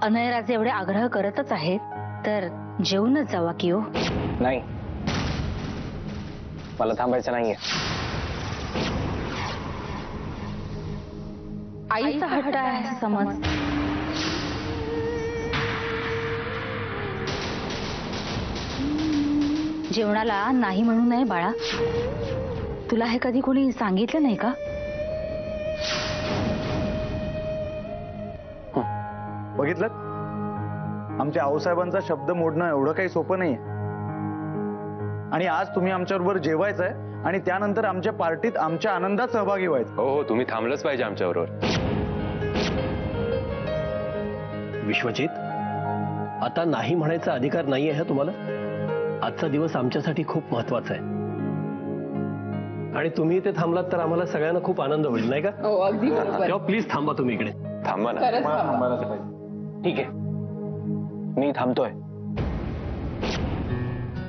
अनयराचे एवढे आग्रह करतच आहेत तर जेवूनच जावा की हो. नाही, मला थांबायचं नाहीये. आईचा हट्ट आहे समज. जेवणाला नाही म्हणू नये बाळा. तुला हे कधी कोणी सांगितलं नाही का? बघितलं, आमच्या आऊसाहेबांचा शब्द मोडणं एवढं काही सोपं नाहीये. आणि आज तुम्ही आमच्याबरोबर जेवायचंय आणि त्यानंतर आमच्या पार्टीत आमच्या आनंदात सहभागी व्हायचं. हो हो, तुम्ही थांबलंच पाहिजे आमच्याबरोबर. विश्वजित, आता नाही म्हणायचा अधिकार नाहीये हा तुम्हाला. आजचा दिवस आमच्यासाठी खूप महत्वाचा आहे आणि तुम्ही इथे थांबलात तर आम्हाला सगळ्यांना खूप आनंद होईल, नाही का? हो, अगदी बरोबर. तेव्हा प्लीज थांबा तुम्ही इकडे. थांबा ना. खरंच थांबा. ठीक आहे, मी थांबतोय.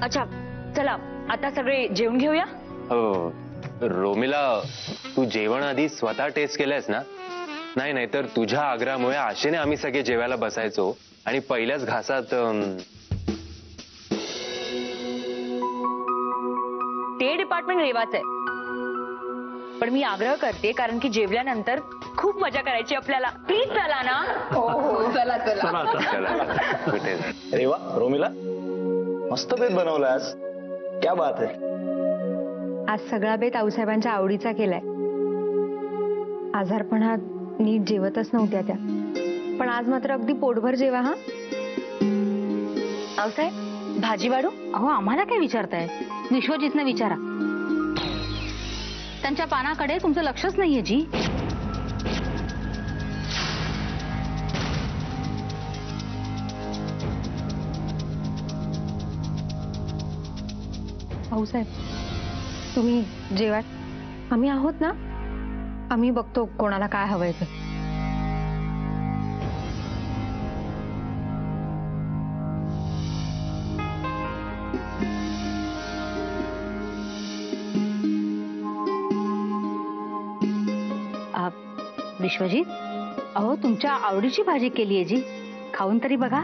अच्छा चला आता सगळे जेवून घेऊया. हो रोमिला, तू जेवण आधी स्वतः टेस्ट केलंयस ना? नाही नाही तर तुझ्या आग्रहामुळे आशेने आम्ही सगळे जेवायला बसायचो आणि पहिल्याच घासात ते डिपार्टमेंट रेवाचं आहे. पण मी आग्रह करते कारण की जेवल्यानंतर खूप मजा करायची आपल्याला. प्लीज चला ना. हो हो, चला चला. चला आता. चला कुठे अरे वा रोमिला, मस्त बेत बनवलाय आज. क्या बात आहे. आज सगळा बेत आऊसाहेबांच्या आवडीचा केलाय. आजारपणात नीट जेवतच नव्हत्या त्या, पण आज मात्र अगदी पोटभर जेवा. हा आऊसाहेब भाजी वाढू? अहो आम्हाला काय विचारताय? विश्वजितनं विचारा. त्यांच्या पानाकडे तुमचं लक्षच नाहीये जी. आऊसाहेब तुम्ही जेवा. आम्ही आहोत ना, आम्ही बघतो कोणाला काय हवंय ते. विश्वजित, अहो तुमच्या आवडीची भाजी केलीये जी, खाऊन तरी बघा.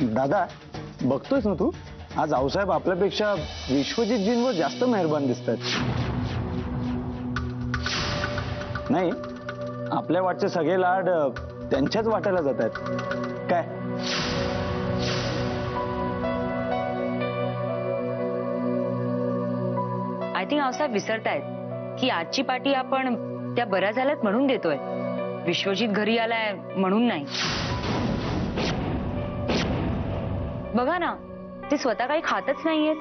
दादा, बघतोयस ना तू, आज आऊसाहेब आपल्यापेक्षा विश्वजितजींवर जास्त मेहरबान दिसतात. नाही, आपल्या वाटचे सगळे लाड त्यांच्याच वाट्याला जात आहेत काय? आय थिंक आऊसाहेब विसरतायत की आजची पार्टी आपण त्या बऱ्या झाल्यात म्हणून देतोय, विश्वजित घरी आलाय म्हणून नाही. बघा ना, ते स्वतः काही खातच नाहीयेत,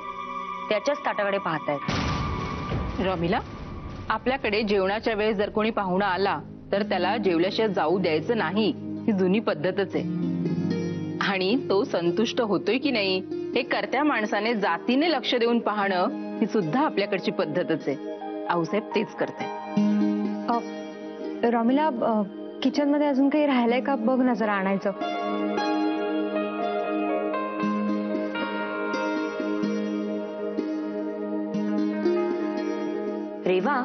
त्याच्याच ताटाकडे पाहतायत. रमिला, आपल्याकडे जेवणाच्या वेळेस जर कोणी पाहुणा आला तर त्याला जेवल्याशिवाय जाऊ द्यायचं नाही, ही जुनी पद्धतच आहे. आणि तो संतुष्ट होतोय की नाही हे करत्या माणसाने जातीने लक्ष देऊन पाहणं ही सुद्धा आपल्याकडची पद्धतच आहे. आऊसाहेब तेच करतायत. रमिला, किचन मध्ये अजून काही राहिलंय का बघ ना जरा आणायचं. रेवा,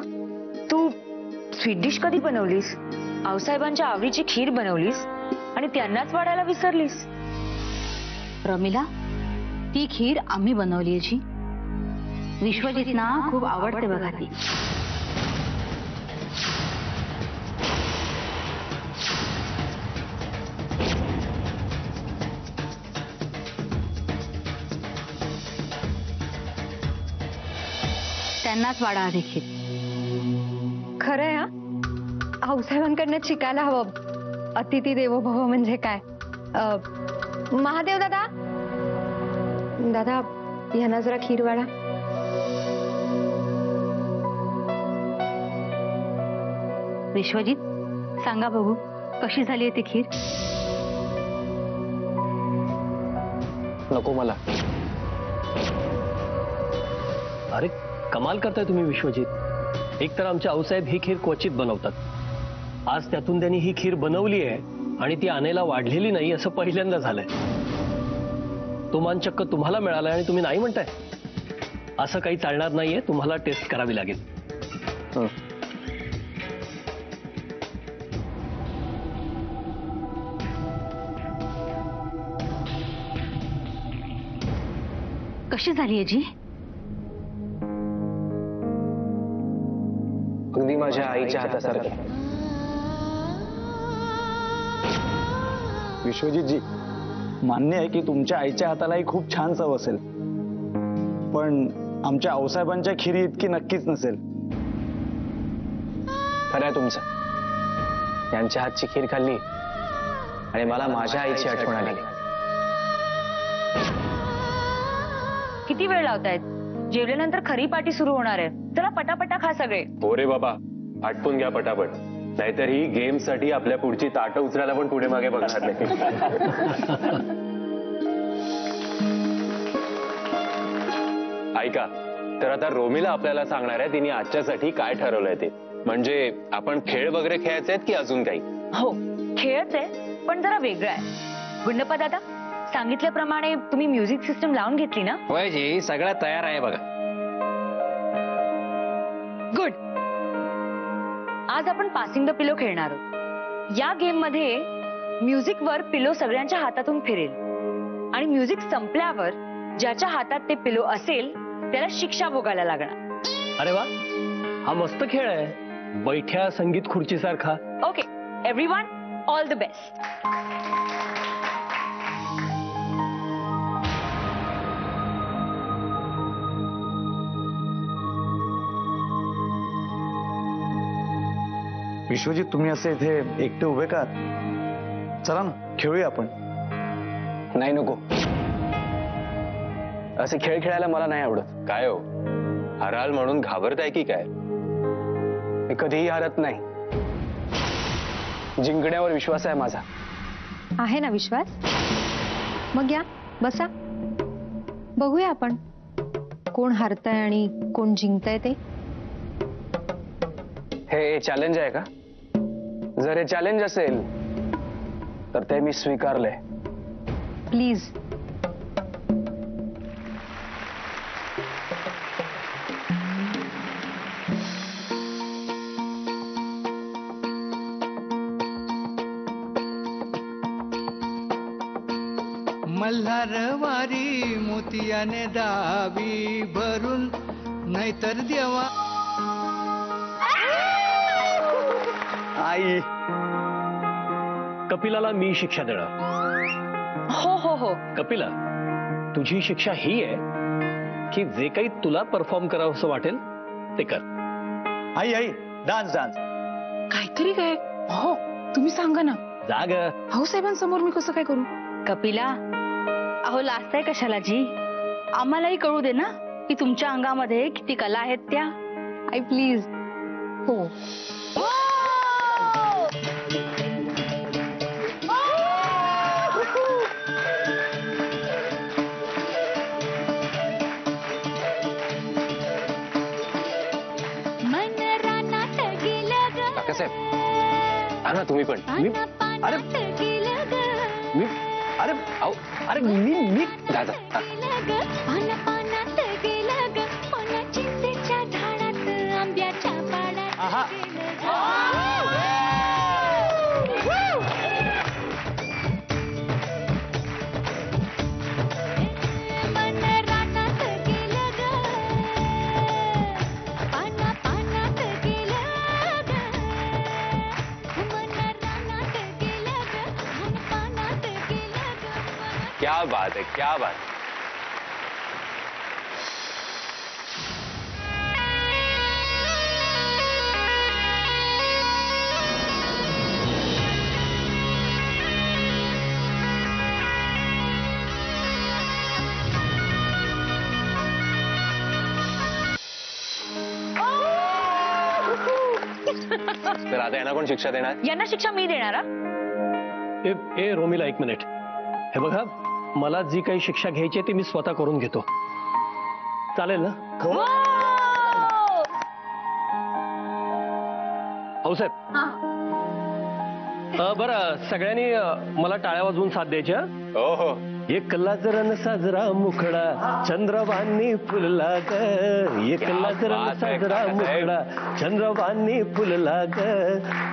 तू स्वीट डिश कधी बनवलीस? आऊसाहेबांच्या आवडीची खीर बनवलीस आणि त्यांनाच वाढायला विसरलीस. रमिला, ती खीर आम्ही बनवली जी. विश्वजितना खूप आवडते बघा ती. त्यांनाच वाढा देखील. खरंय हा, आऊसाहेबांकडनं शिकायला हवं. अतिथी देवो भव म्हणजे काय. महादेव दादा, दादा यांना जरा खीर वाढा. विश्वजित, सांगा बघू कशी झाली आहे ती खीर? नको मला. अरे कमाल करताय तुम्ही विश्वजित. एक तर आमचे आऊसाहेब ही खीर क्वचित बनवतात, आज त्यातून त्यांनी ही खीर बनवली आहे आणि ती आणायला वाढलेली नाही असं पहिल्यांदा झालंय. तो मान चक्क तुम्हाला मिळालाय आणि तुम्ही नाही म्हणताय. असं काही चालणार नाहीये, तुम्हाला टेस्ट करावी लागेल. हं. कशी झाली आजी? अगदी माझ्या आईच्या हातासारखी. विश्वजितजी, मान्य आहे की तुमच्या आईच्या हातालाही खूप छान चव असेल, पण आमच्या आऊसाहेबांच्या खिरी इतकी नक्कीच नसेल. खरं आहे तुमचं. यांच्या हातची खीर खाल्ली आणि मला माझ्या आईची आठवण आली. किती वेळ लावतायत? जेवल्यानंतर खरी पार्टी सुरू होणार आहे. चला पटापटा खा सगळे. हो रे बाबा, आटपून घ्या पटापट, नाहीतर ही गेम साठी आपल्या पुढची ताटं उचलायला पण पुढे मागे बघणार नाही. ऐका, तर आता रोमिला आपल्याला सांगणार आहे तिने आजच्यासाठी काय ठरवलंय ते. म्हणजे आपण खेळ वगैरे खेळायचे आहेत की अजून काही? हो, खेळच आहे, पण जरा वेगळं आहे. गुंडप्पा दादा, सांगितल्याप्रमाणे तुम्ही म्युझिक सिस्टम लावून घेतली ना? होय जी, सगळं तयार आहे बघा. गुड. आज आपण पासिंग द पिलो खेळणार आहोत. या गेम मध्ये म्युझिक वर पिलो सगळ्यांच्या हातातून फिरेल आणि म्युझिक संपल्यावर ज्याच्या हातात ते पिलो असेल त्याला शिक्षा भोगायला लागणार. अरे वा, हा मस्त खेळ आहे, बैठ्या संगीत खुर्चीसारखा. Okay everyone, all the best. Vishwajit, तुम्ही असे इथे एकटे उभे का? चला ना, खेळूया आपण. नाही, नको. असे खेळ खेळायला मला नाही आवडत. काय हो, हराल म्हणून घाबरताय की काय? मी कधीही हारत नाही. जिंकण्यावर विश्वास आहे माझा. आहे ना विश्वास? मग या, बसा, बघूया आपण कोण हारतंय आणि कोण जिंकतंय ते. हे चॅलेंज आहे का? जर हे चॅलेंज असेल तर ते मी स्वीकारलंय. प्लीज. मल्हारवारी मोतियाने दावी भरून, नाहीतर देवा. आई, कपिलाला मी शिक्षा देणार. हो हो हो. कपिला, तुझी शिक्षा ही आहे की जे काही तुला परफॉर्म करावं असं वाटेल ते कर. आई आई, डान्स डान्स. काहीतरी काय? हो, तुम्ही सांगा ना. जाग. भाऊसाहेबांसमोर मी कसं काय करू? कपिला, अहो लाजताय कशाला जी? आम्हालाही कळू दे ना की तुमच्या अंगामध्ये किती कला आहेत त्या. आई प्लीज. हो. साहेब, ना तुम्ही पण. अरे अरे आओ, अरे मी दादा. क्या बात है, क्या बात. तर आता यांना कोण शिक्षा देणार? यांना शिक्षा मी देणार. ए रोमिला, एक मिनिट. हे बघा, मला जी काही शिक्षा घ्यायची आहे ती मी स्वतः करून घेतो. चालेल ना? भाऊसाहेब, बरं सगळ्यांनी मला टाळ्या वाजवून साथ द्यायच्या. हो हो. एक लाजरान साजरा मुखडा चंद्रवानी फुलला ग. एक लाजरान साजरा मुखडा चंद्रवानी फुलला ग.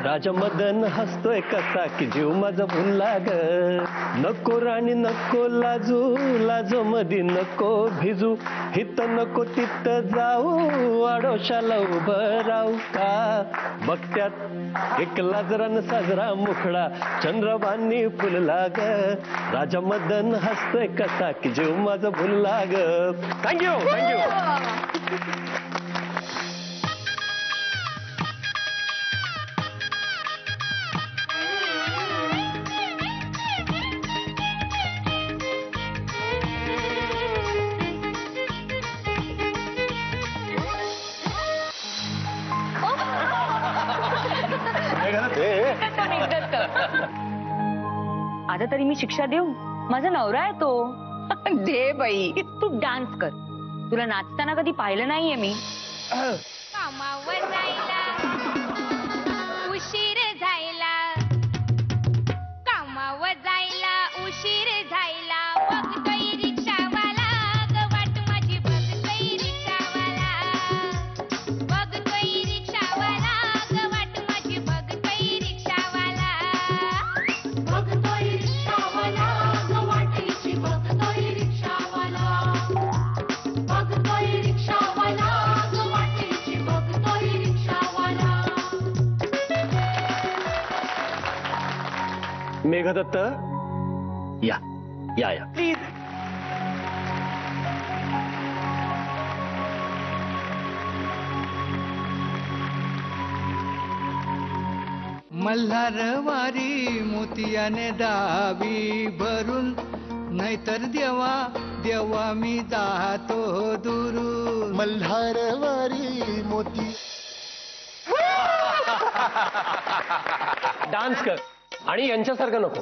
राजा मदन हसतोय कसा की जीव माझा भुलला ग. नको राणी नको लाजू लाजो मधी नको भिजू. हित नको तित जाऊ आडोशाला उभं राहू का. बघत्यात एक लाजरान साजरा मुखडा चंद्रवानी फुलला ग. राजा मदन हसतोय कसा की जीव माझा भुलला ग. Thank you thank you. आता तरी मी शिक्षा देऊ. माझा नवरा आहे तो. दे बाई. तू डान्स कर. तुला नाचताना कधी पाहिलं नाहीये मी. कामावर जायला उशीर झाला. कामावर जायला उशीर झाला. बघतोय रिक्षावाला ग वाट माझी. बघतोय रिक्षावाला. बघतोय रिक्षावाला ग वाट माझी. बघतोय रिक्षावाला. बघतोय रिक्षावाला ग वाटेची. बघतोय रिक्षावाला. बघतोय रिक्षावाला ग वाटेची. बघतोय रिक्षावाला. मेघदत्त या या या प्लीज. मल्हारवारी मोतियाने दावी भरून. नाहीतर देवा देवा मी जातो दुरून. मल्हारवारी मोती. डान्स कर आणि यांच्यासारखं नको.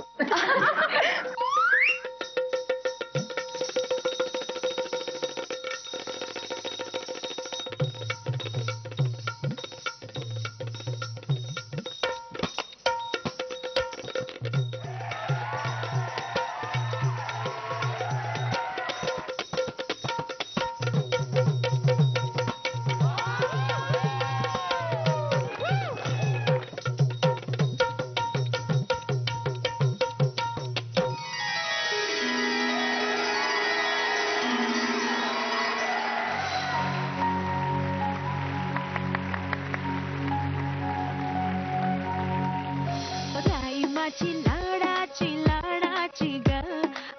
राईमाची लाडाची लाडाची ग.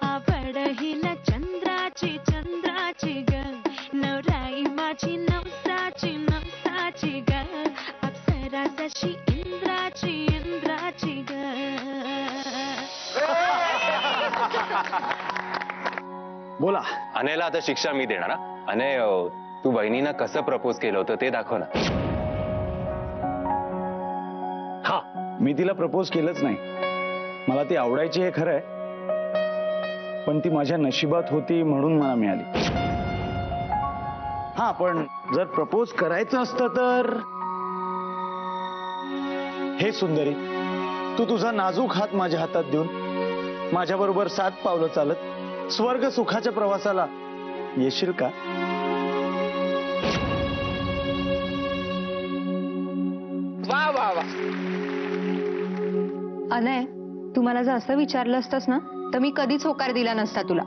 आवड हिला चंद्राची चंद्राची ग. नवराई माझी नवसाची नवसाची ग. अप्सरा जशी इंद्राची इंद्राची ग. बोला. अनेला आता शिक्षा मी देणार हा. अने तू बहिणीनं कसं प्रपोज केलं होतं ते दाखव ना. हा मी तिला प्रपोज केलंच नाही. मला ती आवडायची हे खरं आहे, पण ती माझ्या नशिबात होती म्हणून मला मिळाली. हा पण जर प्रपोज करायचं असतं तर. हे सुंदरी, तू तुझा नाजूक हात माझ्या हातात देऊन माझ्याबरोबर 7 पावलं चालत स्वर्ग सुखाच्या प्रवासाला येशील का? वा वा वा. अनय, तू मला जर असं विचारलं असतंस ना तर मी कधीच होकार दिला नसता तुला.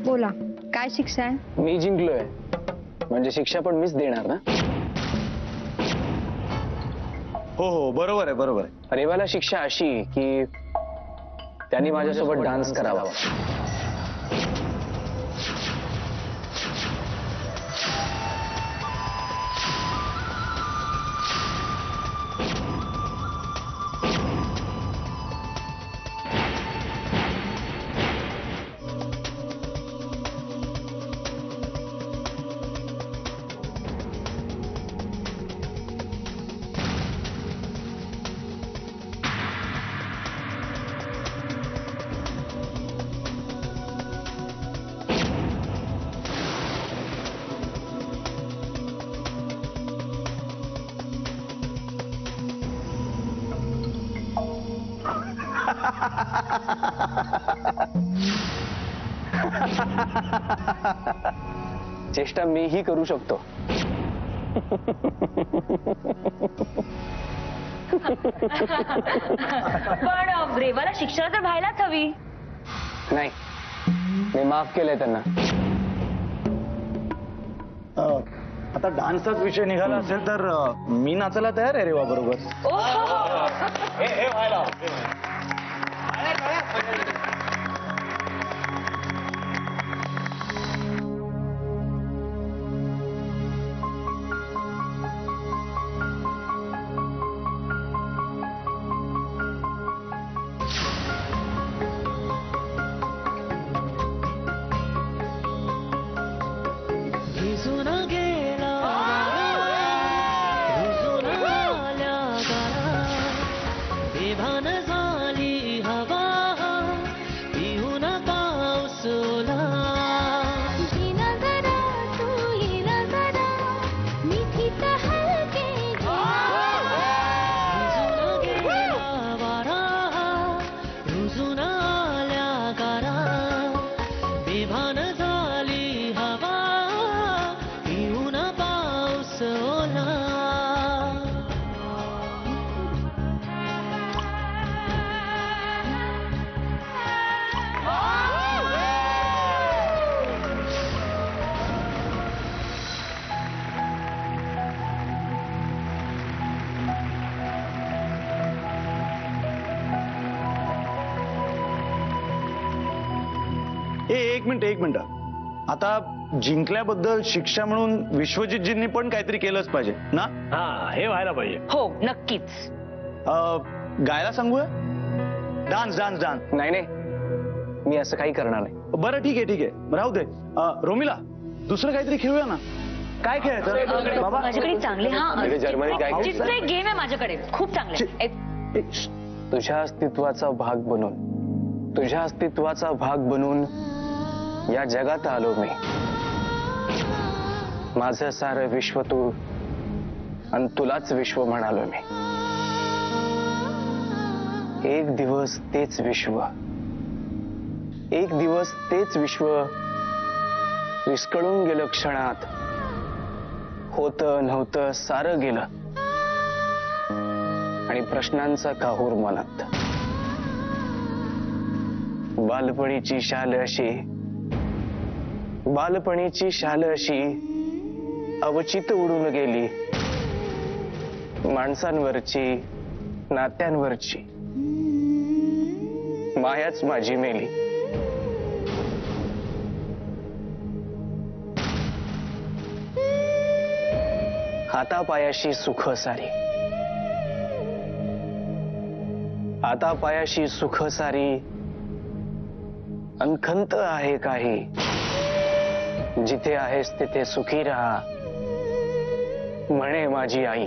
बोला, काय शिक्षा आहे? मी जिंकलोय म्हणजे शिक्षा पण मीच देणार ना. हो हो बरोबर आहे बरोबर आहे. रेवाला शिक्षा अशी की त्यांनी माझ्यासोबत डान्स करावा. चेष्टा मीही करू शकतो. पण रेवाला शिक्षा तर व्हायलाच हवी. नाही, मी माफ केलंय त्यांना. आता डान्सचाच विषय निघाला असेल तर मी नाचायला तयार आहे रेवा बरोबर. एक मिनिट. आता जिंकल्याबद्दल शिक्षा म्हणून विश्वजितजींनी पण काहीतरी केलंच पाहिजे ना. हा, हे व्हायला पाहिजे. हो नक्कीच. गायला सांगूया. डान्स. नाही, मी असं काही करणार नाही. बरं ठीक आहे. राहू दे. रोमिला, दुसरं काहीतरी खेळूया ना. काय खेळायचं बाबा? माझ्याकडे चांगले जर्मनीत काय चित्र गेम आहे माझ्याकडे, खूप चांगले. तुझ्या अस्तित्वाचा भाग बनून या जगात आलो मी. माझं सारं विश्व तू आणि तुलाच विश्व म्हणालो मी. एक दिवस तेच विश्व विस्कळून गेलं क्षणात. होतं नव्हतं सारं गेलं आणि प्रश्नांचा काहूर मनात. बालपणीची शाल अशी अवचित उडून गेली. माणसांवरची, नात्यांवरची मायाच माझी मेली. हातापायाशी सुख सारी अनखंत आहे काही. जिथे आहेस तिथे सुखी राहा म्हणे माझी आई.